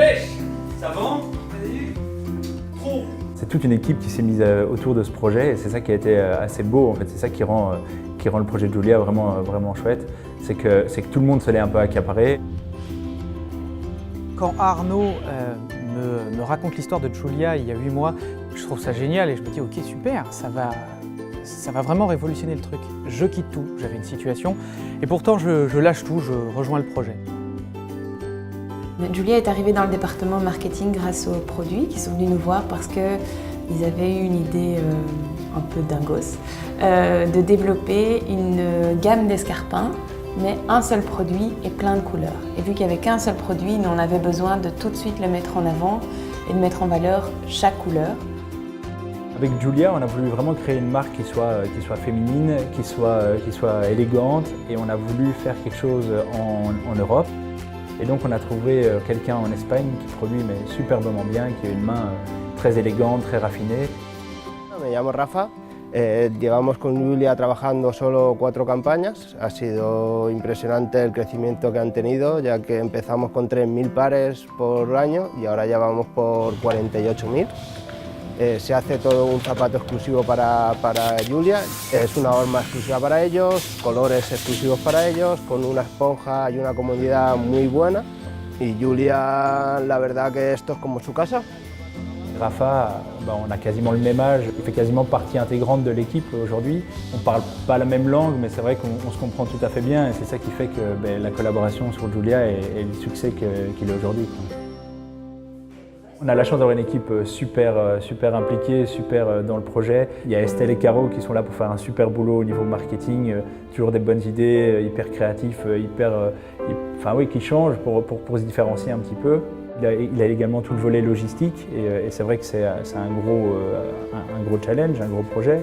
Pêche! Ça vend? Trop! C'est toute une équipe qui s'est mise autour de ce projet et c'est ça qui a été assez beau en fait. C'est ça qui rend le projet de Julia vraiment chouette. C'est que tout le monde se l'est un peu accaparé. Quand Arnaud me raconte l'histoire de Julia il y a 8 mois, je trouve ça génial et je me dis ok super, ça va vraiment révolutionner le truc. Je quitte tout, j'avais une situation et pourtant je lâche tout, je rejoins le projet. Julia est arrivée dans le département marketing grâce aux produits qui sont venus nous voir parce qu'ils avaient eu une idée un peu dingos de développer une gamme d'escarpins, mais un seul produit et plein de couleurs. Et vu qu'il n'y avait qu'un seul produit, nous on avait besoin de tout de suite le mettre en avant et de mettre en valeur chaque couleur. Avec Julia, on a voulu vraiment créer une marque qui soit féminine, qui soit élégante et on a voulu faire quelque chose en Europe. Et donc on a trouvé quelqu'un en Espagne qui produit mais superbement bien, qui a une main très élégante, très raffinée. Me llamo Rafa, llevamos con Julia trabajando solo 4 campañas. Ha sido impresionante el crecimiento que han tenido, ya que empezamos con 3.000 pares por año y ahora ya vamos por 48.000. Se hace todo un zapato exclusivo para Julia, es una horma exclusiva para ellos, colores exclusivos para ellos, con una esponja y una comodidad muy buena. Y Julia, la verdad que esto es como su casa. Rafa, on a quasiment le même âge, il fait quasiment partie intégrante de l'équipe aujourd'hui. On ne parle pas la même langue, mais c'est vrai qu'on se comprend tout à fait bien et c'est ça qui fait que la collaboration sur Julia est le succès qu'il est aujourd'hui. On a la chance d'avoir une équipe super impliquée, super dans le projet. Il y a Estelle et Caro qui sont là pour faire un super boulot au niveau marketing, toujours des bonnes idées, hyper créatifs, qui changent pour se différencier un petit peu. Il a également tout le volet logistique et c'est vrai que c'est un gros challenge, un gros projet.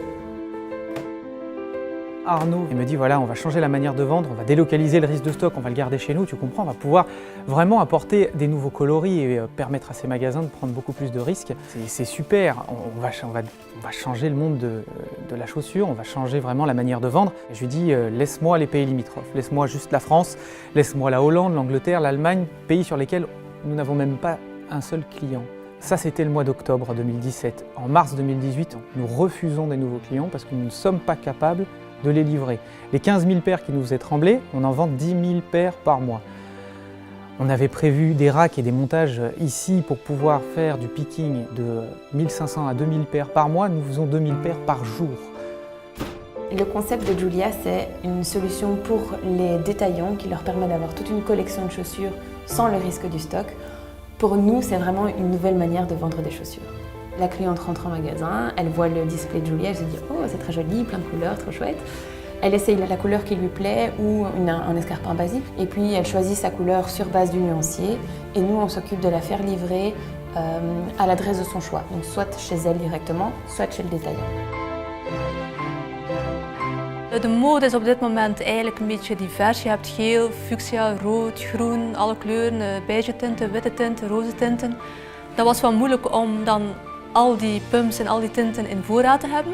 Arnaud il me dit voilà, on va changer la manière de vendre, on va délocaliser le risque de stock, on va le garder chez nous, tu comprends, on va pouvoir vraiment apporter des nouveaux coloris et permettre à ces magasins de prendre beaucoup plus de risques. C'est super, on va changer le monde de la chaussure, on va changer vraiment la manière de vendre. Et je lui dis laisse-moi les pays limitrophes, laisse-moi juste la France, laisse-moi la Hollande, l'Angleterre, l'Allemagne, pays sur lesquels nous n'avons même pas un seul client. Ça, c'était le mois d'octobre 2017. En mars 2018, nous refusons des nouveaux clients parce que nous ne sommes pas capables de les livrer. Les 15 000 paires qui nous faisaient trembler, on en vend 10 000 paires par mois. On avait prévu des racks et des montages ici pour pouvoir faire du picking de 1500 à 2000 paires par mois. Nous faisons 2000 paires par jour. Le concept de Julia, c'est une solution pour les détaillants qui leur permet d'avoir toute une collection de chaussures sans le risque du stock. Pour nous, c'est vraiment une nouvelle manière de vendre des chaussures. La cliente rentre en magasin, elle voit le display de Julia, elle se dit « Oh, c'est très joli, plein de couleurs, trop chouette ». Elle essaye la couleur qui lui plaît ou un escarpin basique. Et puis, elle choisit sa couleur sur base du nuancier. Et nous, on s'occupe de la faire livrer à l'adresse de son choix. Donc, soit chez elle directement, soit chez le détaillant. De mode is op dit moment eigenlijk een beetje divers. Je hebt geel, fuchsia, rood, groen, alle kleuren, beige tinten, witte tinten, roze tinten. Dat was wel moeilijk om dan al die pumps en al die tinten in voorraad te hebben.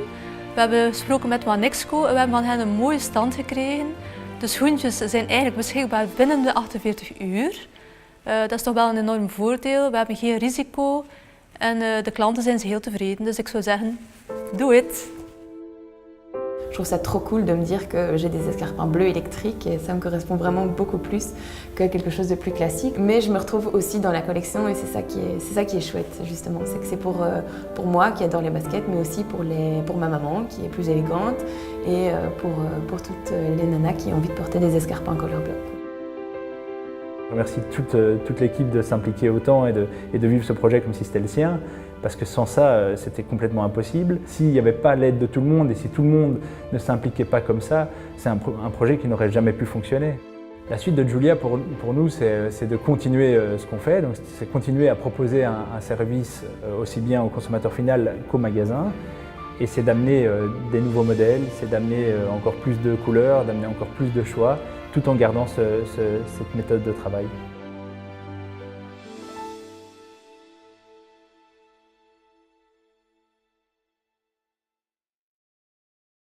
We hebben gesproken met Wanexco en we hebben van hen een mooie stand gekregen. De schoentjes zijn eigenlijk beschikbaar binnen de 48 uur. Dat is toch wel een enorm voordeel. We hebben geen risico en de klanten zijn heel tevreden. Dus ik zou zeggen, doe het! Je trouve ça trop cool de me dire que j'ai des escarpins bleus électriques et ça me correspond vraiment beaucoup plus que quelque chose de plus classique. Mais je me retrouve aussi dans la collection et c'est ça qui est chouette justement. C'est que c'est pour moi qui adore les baskets, mais aussi pour ma maman qui est plus élégante et pour toutes les nanas qui ont envie de porter des escarpins color block. Je remercie toute l'équipe de s'impliquer autant et de vivre ce projet comme si c'était le sien, parce que sans ça, c'était complètement impossible. S'il n'y avait pas l'aide de tout le monde et si tout le monde ne s'impliquait pas comme ça, c'est un projet qui n'aurait jamais pu fonctionner. La suite de Julia, pour nous, c'est de continuer ce qu'on fait, donc c'est continuer à proposer un service aussi bien au consommateur final qu'au magasin, et c'est d'amener des nouveaux modèles, c'est d'amener encore plus de couleurs, d'amener encore plus de choix, tout en gardant cette méthode de travail.